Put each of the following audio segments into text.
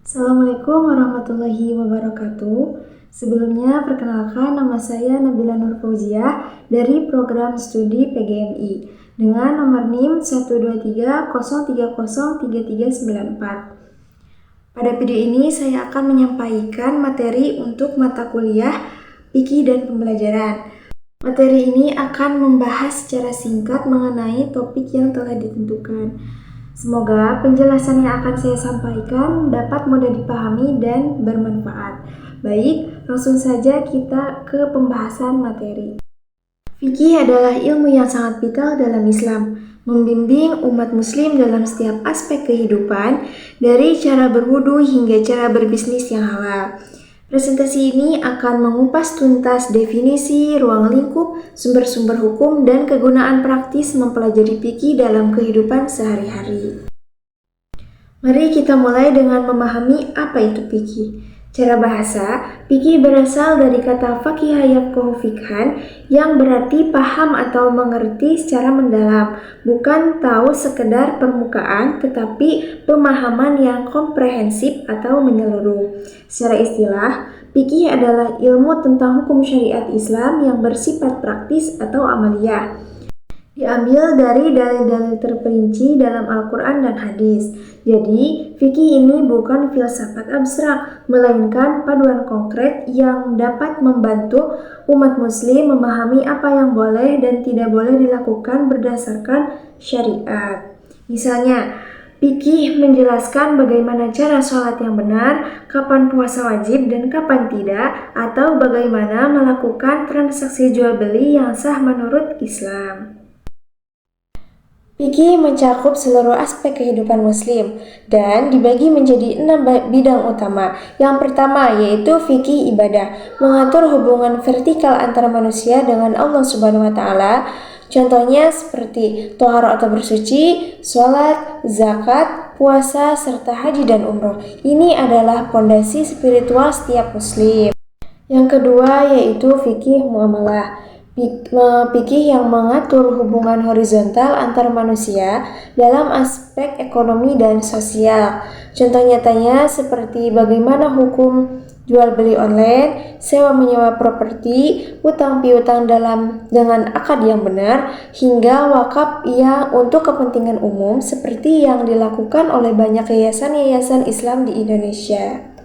Assalamualaikum warahmatullahi wabarakatuh. Sebelumnya, perkenalkan nama saya Nabila Nur Fauziah dari program studi PGMI dengan nomor NIM 12303033394. Pada video ini saya akan menyampaikan materi untuk mata kuliah fikih dan pembelajaran. Materi ini akan membahas secara singkat mengenai topik yang telah ditentukan. Semoga penjelasan yang akan saya sampaikan dapat mudah dipahami dan bermanfaat. Baik, langsung saja kita ke pembahasan materi. Fikih adalah ilmu yang sangat vital dalam Islam, membimbing umat muslim dalam setiap aspek kehidupan, dari cara berwudu hingga cara berbisnis yang halal. Presentasi ini akan mengupas tuntas definisi, ruang lingkup, sumber-sumber hukum, dan kegunaan praktis mempelajari fikih dalam kehidupan sehari-hari. Mari kita mulai dengan memahami apa itu fikih. Cara bahasa, fikih berasal dari kata faqiha yafqahu fiqhan yang berarti paham atau mengerti secara mendalam, bukan tahu sekedar permukaan tetapi pemahaman yang komprehensif atau menyeluruh. Secara istilah, fikih adalah ilmu tentang hukum syariat Islam yang bersifat praktis atau amaliyah. Diambil dari dalil-dalil terperinci dalam Al-Quran dan hadis. Jadi, fikih ini bukan filsafat abstrak, melainkan paduan konkret yang dapat membantu umat muslim memahami apa yang boleh dan tidak boleh dilakukan berdasarkan syariat. Misalnya, fikih menjelaskan bagaimana cara sholat yang benar, kapan puasa wajib dan kapan tidak, atau bagaimana melakukan transaksi jual beli yang sah menurut Islam. Fikih mencakup seluruh aspek kehidupan muslim dan dibagi menjadi 6 bidang utama. Yang pertama yaitu fikih ibadah, mengatur hubungan vertikal antara manusia dengan Allah Subhanahu wa taala. Contohnya seperti thaharah atau bersuci, sholat, zakat, puasa, serta haji dan umroh. Ini adalah pondasi spiritual setiap muslim. Yang kedua yaitu fikih muamalah. Fikih yang mengatur hubungan horizontal antar manusia dalam aspek ekonomi dan sosial. Contoh nyatanya seperti bagaimana hukum jual beli online, sewa menyewa properti, utang piutang dengan akad yang benar, hingga wakaf yang untuk kepentingan umum seperti yang dilakukan oleh banyak yayasan-yayasan Islam di Indonesia.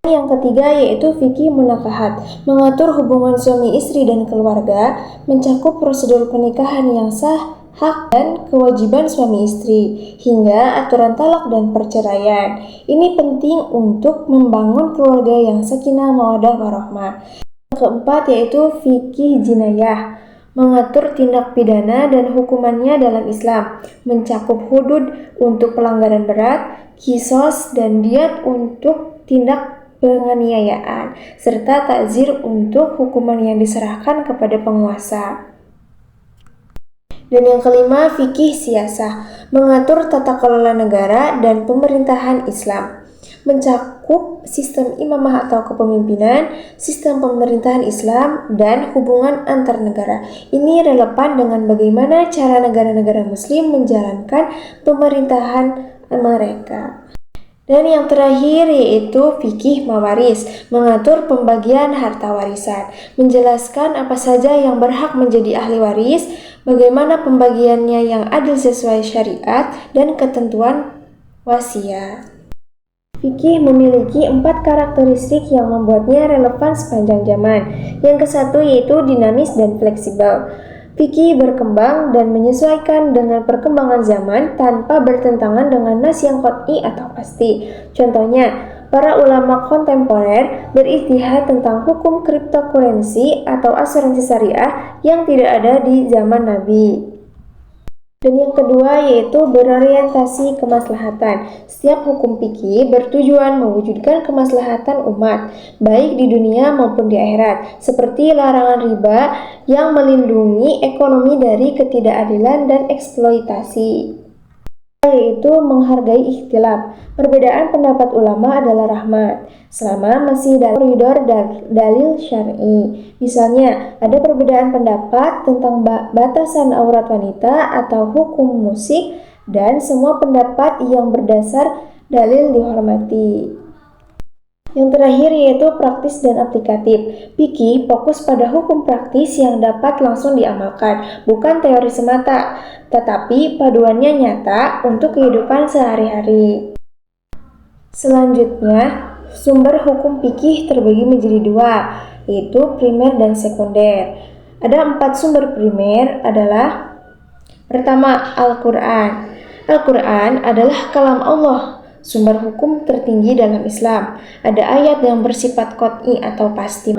Yang ketiga yaitu fikih munakahat, mengatur hubungan suami istri dan keluarga, mencakup prosedur pernikahan yang sah, hak dan kewajiban suami istri, hingga aturan talak dan perceraian. Ini penting untuk membangun keluarga yang sakinah mawaddah warahmah. Yang keempat yaitu fikih jinayah, mengatur tindak pidana dan hukumannya dalam Islam, mencakup hudud untuk pelanggaran berat, qisas dan diat untuk tindak penganiayaan, serta takzir untuk hukuman yang diserahkan kepada penguasa. Dan yang kelima, fikih siyasah, mengatur tata kelola negara dan pemerintahan Islam, mencakup sistem imamah atau kepemimpinan, sistem pemerintahan Islam, dan hubungan antar negara. Ini relevan dengan bagaimana cara negara-negara muslim menjalankan pemerintahan mereka. Dan yang terakhir yaitu fikih mawaris, mengatur pembagian harta warisan, menjelaskan apa saja yang berhak menjadi ahli waris, bagaimana pembagiannya yang adil sesuai syariat dan ketentuan wasiat. Fikih memiliki 4 karakteristik yang membuatnya relevan sepanjang zaman. Yang ke-1 yaitu dinamis dan fleksibel. Fikih berkembang dan menyesuaikan dengan perkembangan zaman tanpa bertentangan dengan nas yang qat'i atau pasti. Contohnya, para ulama kontemporer berijtihad tentang hukum cryptocurrency atau asuransi syariah yang tidak ada di zaman Nabi. Dan yang kedua yaitu berorientasi kemaslahatan. Setiap hukum fikih bertujuan mewujudkan kemaslahatan umat, baik di dunia maupun di akhirat, seperti larangan riba yang melindungi ekonomi dari ketidakadilan dan eksploitasi. Yaitu menghargai ikhtilaf. Perbedaan pendapat ulama adalah rahmat, selama masih dalam koridor dalil syar'i. Misalnya, ada perbedaan pendapat tentang batasan aurat wanita atau hukum musik, dan semua pendapat yang berdasar dalil dihormati. Yang terakhir yaitu praktis dan aplikatif. Fikih fokus pada hukum praktis yang dapat langsung diamalkan, bukan teori semata, tetapi paduannya nyata untuk kehidupan sehari-hari. Selanjutnya, sumber hukum fikih terbagi menjadi dua, yaitu primer dan sekunder. Ada 4 sumber primer adalah: pertama, Al-Quran. Al-Quran adalah kalam Allah, sumber hukum tertinggi dalam Islam. Ada ayat yang bersifat qot'i atau pasti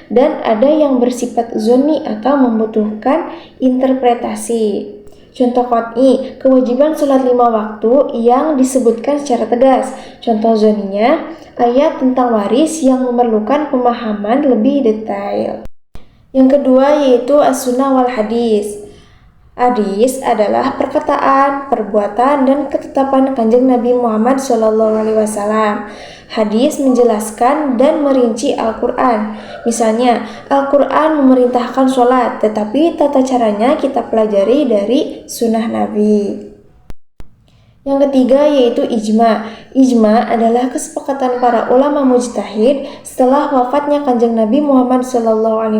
dan ada yang bersifat zonni atau membutuhkan interpretasi. Contoh qot'i, kewajiban sholat 5 waktu yang disebutkan secara tegas. Contoh zonninya, ayat tentang waris yang memerlukan pemahaman lebih detail. Yang kedua yaitu as-sunnah wal hadis. Hadis adalah perkataan, perbuatan, dan ketetapan Kanjeng Nabi Muhammad SAW. Hadis menjelaskan dan merinci Al-Quran. Misalnya, Al-Quran memerintahkan sholat, tetapi tata caranya kita pelajari dari sunnah Nabi. Yang ketiga yaitu ijma. Ijma adalah kesepakatan para ulama mujtahid setelah wafatnya Kanjeng Nabi Muhammad SAW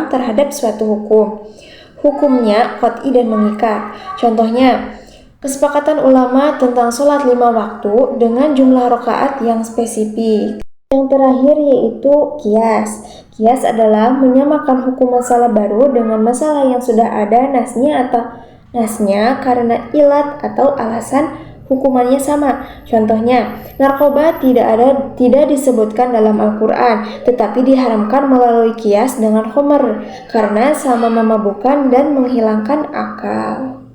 terhadap suatu hukum. Hukumnya qot'i dan mengikat. Contohnya, kesepakatan ulama tentang sholat 5 waktu dengan jumlah rakaat yang spesifik. Yang terakhir yaitu kias. Kias adalah menyamakan hukum masalah baru dengan masalah yang sudah ada nasnya karena ilat atau alasan hukumannya sama. Contohnya, narkoba tidak disebutkan dalam Al-Quran, tetapi diharamkan melalui kias dengan khomer karena sama memabukkan dan menghilangkan akal.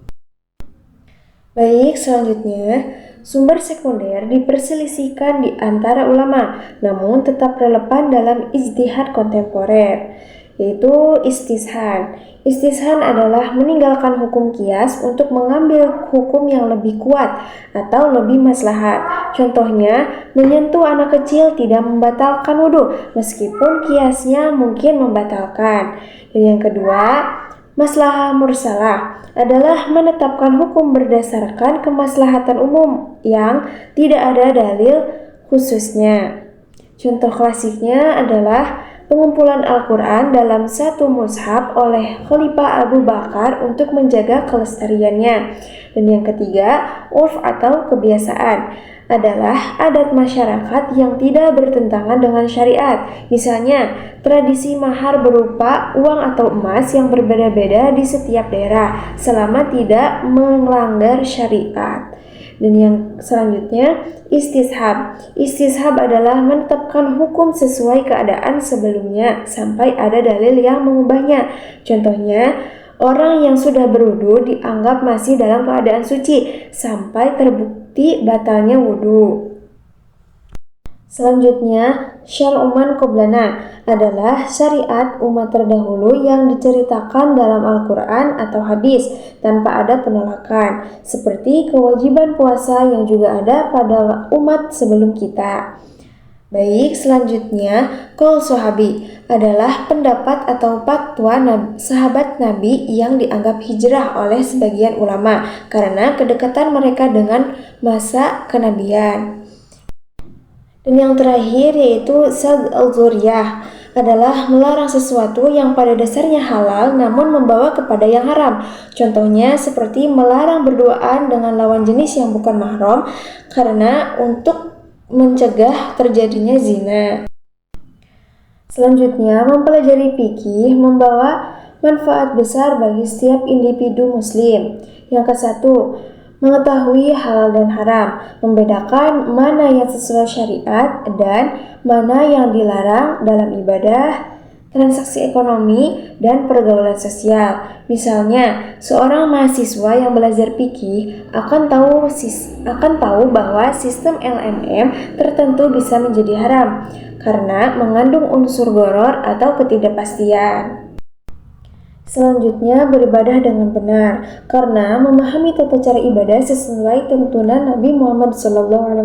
Baik, selanjutnya, sumber sekunder diperselisihkan di antara ulama, namun tetap relevan dalam ijtihad kontemporer, yaitu istishan. Istishan adalah meninggalkan hukum kias untuk mengambil hukum yang lebih kuat atau lebih maslahat. Contohnya, menyentuh anak kecil tidak membatalkan wudhu, meskipun kiasnya mungkin membatalkan. Dan yang kedua, maslahah mursalah adalah menetapkan hukum berdasarkan kemaslahatan umum yang tidak ada dalil khususnya. Contoh klasiknya adalah pengumpulan Al-Quran dalam satu mushaf oleh Khalifah Abu Bakar untuk menjaga kelestariannya. Dan yang ketiga, urf atau kebiasaan adalah adat masyarakat yang tidak bertentangan dengan syariat. Misalnya, tradisi mahar berupa uang atau emas yang berbeda-beda di setiap daerah selama tidak melanggar syariat. Dan yang selanjutnya, istishab. Istishab adalah menetapkan hukum sesuai keadaan sebelumnya sampai ada dalil yang mengubahnya. Contohnya, orang yang sudah berwudu dianggap masih dalam keadaan suci sampai terbukti batalnya wudu. Selanjutnya, syar'u man qablana adalah syariat umat terdahulu yang diceritakan dalam Al-Quran atau hadis tanpa ada penolakan, seperti kewajiban puasa yang juga ada pada umat sebelum kita. Baik, selanjutnya, qaul sahabi adalah pendapat atau fatwa sahabat Nabi yang dianggap hijrah oleh sebagian ulama karena kedekatan mereka dengan masa kenabian. Dan yang terakhir yaitu sad al-dzuriyah adalah melarang sesuatu yang pada dasarnya halal namun membawa kepada yang haram. Contohnya seperti melarang berduaan dengan lawan jenis yang bukan mahram karena untuk mencegah terjadinya zina. Selanjutnya, mempelajari fikih membawa manfaat besar bagi setiap individu muslim. Yang ke-1, mengetahui halal dan haram, membedakan mana yang sesuai syariat dan mana yang dilarang dalam ibadah, transaksi ekonomi, dan pergaulan sosial. Misalnya, seorang mahasiswa yang belajar fikih akan tahu bahwa sistem LMM tertentu bisa menjadi haram karena mengandung unsur gharar atau ketidakpastian. Selanjutnya, beribadah dengan benar, karena memahami tata cara ibadah sesuai tuntunan Nabi Muhammad SAW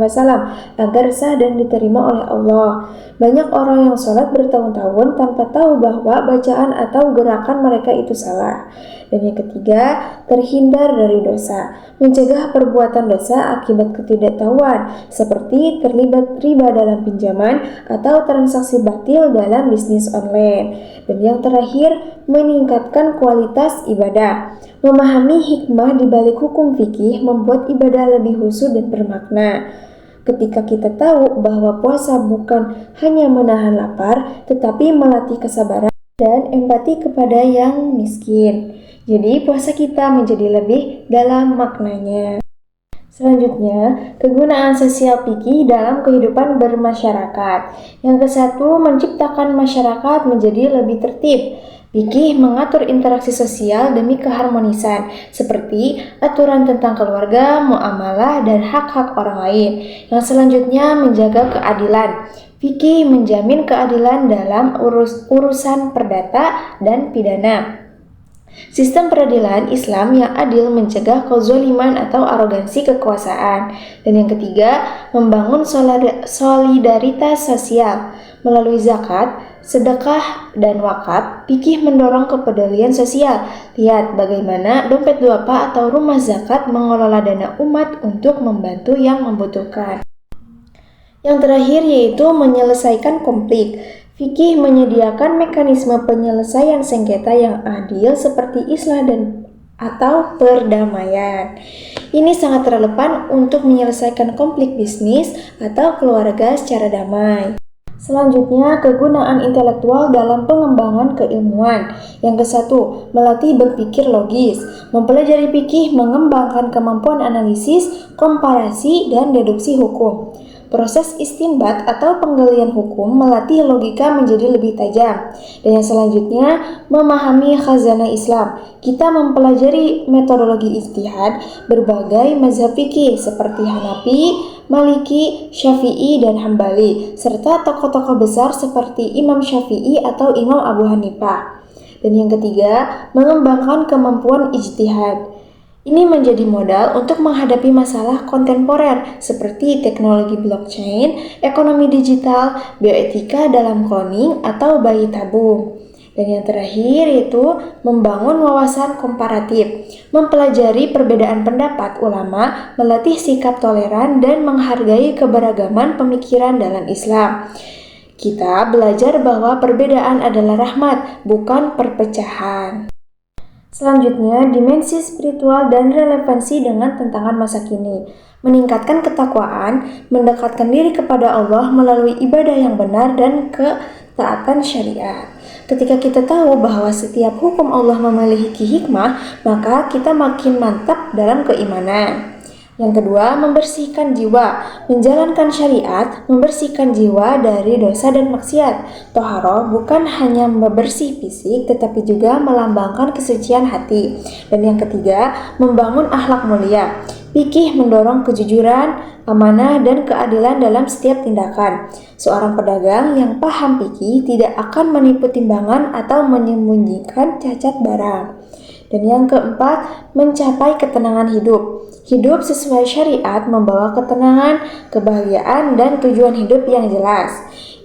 agar sah dan diterima oleh Allah. Banyak orang yang sholat bertahun-tahun tanpa tahu bahwa bacaan atau gerakan mereka itu salah. Dan yang ketiga, terhindar dari dosa, mencegah perbuatan dosa akibat ketidaktahuan, seperti terlibat riba dalam pinjaman atau transaksi batil dalam bisnis online. Dan yang terakhir, meningkatkan kualitas ibadah. Memahami hikmah di balik hukum fikih membuat ibadah lebih khusyuk dan bermakna. Ketika kita tahu bahwa puasa bukan hanya menahan lapar, tetapi melatih kesabaran dan empati kepada yang miskin. Jadi puasa kita menjadi lebih dalam maknanya. Selanjutnya, kegunaan sosial fikih dalam kehidupan bermasyarakat. Yang kesatu, menciptakan masyarakat menjadi lebih tertib. Fikih mengatur interaksi sosial demi keharmonisan, seperti aturan tentang keluarga, muamalah, dan hak-hak orang lain. Yang selanjutnya, menjaga keadilan. Fikih menjamin keadilan dalam urusan perdata dan pidana. Sistem peradilan Islam yang adil mencegah kezaliman atau arogansi kekuasaan. Dan yang ketiga, membangun solidaritas sosial. Melalui zakat, sedekah, dan wakaf, fikih mendorong kepedulian sosial. Lihat bagaimana dompet duafa atau rumah zakat mengelola dana umat untuk membantu yang membutuhkan. Yang terakhir yaitu menyelesaikan konflik. Fikih menyediakan mekanisme penyelesaian sengketa yang adil seperti islah dan atau perdamaian. Ini sangat relevan untuk menyelesaikan konflik bisnis atau keluarga secara damai. Selanjutnya, kegunaan intelektual dalam pengembangan keilmuan. Yang kesatu, melatih berpikir logis. Mempelajari fikih mengembangkan kemampuan analisis, komparasi, dan deduksi hukum. Proses istinbat atau penggalian hukum melatih logika menjadi lebih tajam. Dan yang selanjutnya, memahami khazanah Islam. Kita mempelajari metodologi ijtihad berbagai mazhab fikih seperti Hanafi, Maliki, Syafi'i, dan Hambali, serta tokoh-tokoh besar seperti Imam Syafi'i atau Imam Abu Hanifah. Dan yang ketiga, mengembangkan kemampuan ijtihad. Ini menjadi modal untuk menghadapi masalah kontemporer seperti teknologi blockchain, ekonomi digital, bioetika dalam cloning, atau bayi tabung. Dan yang terakhir yaitu membangun wawasan komparatif, mempelajari perbedaan pendapat ulama, melatih sikap toleran, dan menghargai keberagaman pemikiran dalam Islam. Kita belajar bahwa perbedaan adalah rahmat, bukan perpecahan. Selanjutnya, dimensi spiritual dan relevansi dengan tantangan masa kini. Meningkatkan ketakwaan, mendekatkan diri kepada Allah melalui ibadah yang benar dan ketaatan syariat. Ketika kita tahu bahwa setiap hukum Allah memiliki hikmah, maka kita makin mantap dalam keimanan. Yang kedua, membersihkan jiwa. Menjalankan syariat, membersihkan jiwa dari dosa dan maksiat. Toharoh bukan hanya membersih fisik, tetapi juga melambangkan kesucian hati. Dan yang ketiga, membangun akhlak mulia. Fikih mendorong kejujuran, amanah, dan keadilan dalam setiap tindakan. Seorang pedagang yang paham fikih tidak akan menipu timbangan atau menyembunyikan cacat barang. Dan yang keempat, mencapai ketenangan hidup. Hidup sesuai syariat membawa ketenangan, kebahagiaan, dan tujuan hidup yang jelas.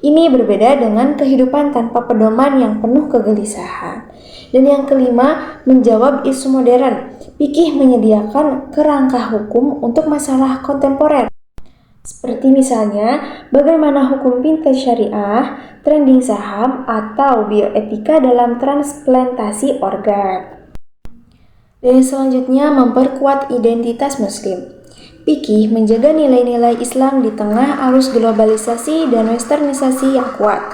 Ini berbeda dengan kehidupan tanpa pedoman yang penuh kegelisahan. Dan yang kelima, menjawab isu modern. Fikih menyediakan kerangka hukum untuk masalah kontemporer. Seperti misalnya, bagaimana hukum fintech syariah, trending saham, atau bioetika dalam transplantasi organ. Dan selanjutnya, memperkuat identitas Muslim. Fikih menjaga nilai-nilai Islam di tengah arus globalisasi dan westernisasi yang kuat.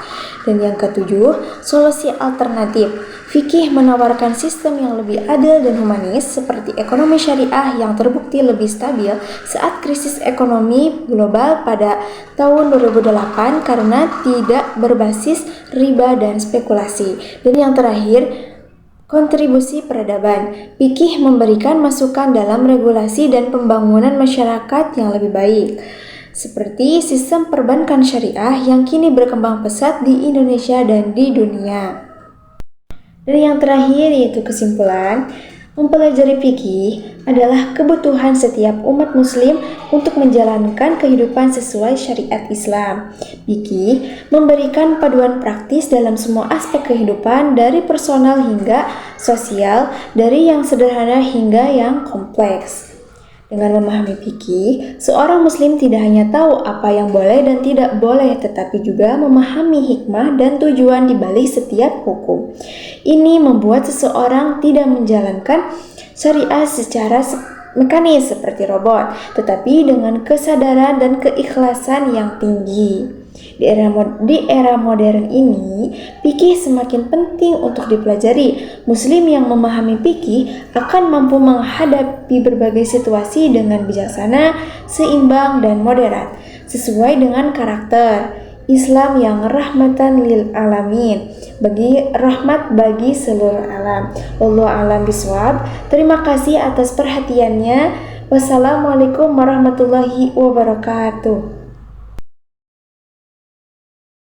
Dan yang ketujuh, solusi alternatif. Fikih menawarkan sistem yang lebih adil dan humanis seperti ekonomi syariah yang terbukti lebih stabil saat krisis ekonomi global pada tahun 2008 karena tidak berbasis riba dan spekulasi. Dan yang terakhir, kontribusi peradaban. Fikih memberikan masukan dalam regulasi dan pembangunan masyarakat yang lebih baik, seperti sistem perbankan syariah yang kini berkembang pesat di Indonesia dan di dunia. Dan yang terakhir yaitu kesimpulan, mempelajari fikih adalah kebutuhan setiap umat muslim untuk menjalankan kehidupan sesuai syariat Islam. Fikih memberikan paduan praktis dalam semua aspek kehidupan dari personal hingga sosial, dari yang sederhana hingga yang kompleks. Dengan memahami fikih, seorang muslim tidak hanya tahu apa yang boleh dan tidak boleh, tetapi juga memahami hikmah dan tujuan di balik setiap hukum. Ini membuat seseorang tidak menjalankan syariat secara mekanis seperti robot, tetapi dengan kesadaran dan keikhlasan yang tinggi. Di era modern ini, fikih semakin penting untuk dipelajari. Muslim yang memahami fikih akan mampu menghadapi berbagai situasi dengan bijaksana, seimbang, dan moderat, sesuai dengan karakter Islam yang rahmatan lil alamin, rahmat bagi seluruh alam. Wallahu a'lam bishawab. Terima kasih atas perhatiannya. Wassalamualaikum warahmatullahi wabarakatuh.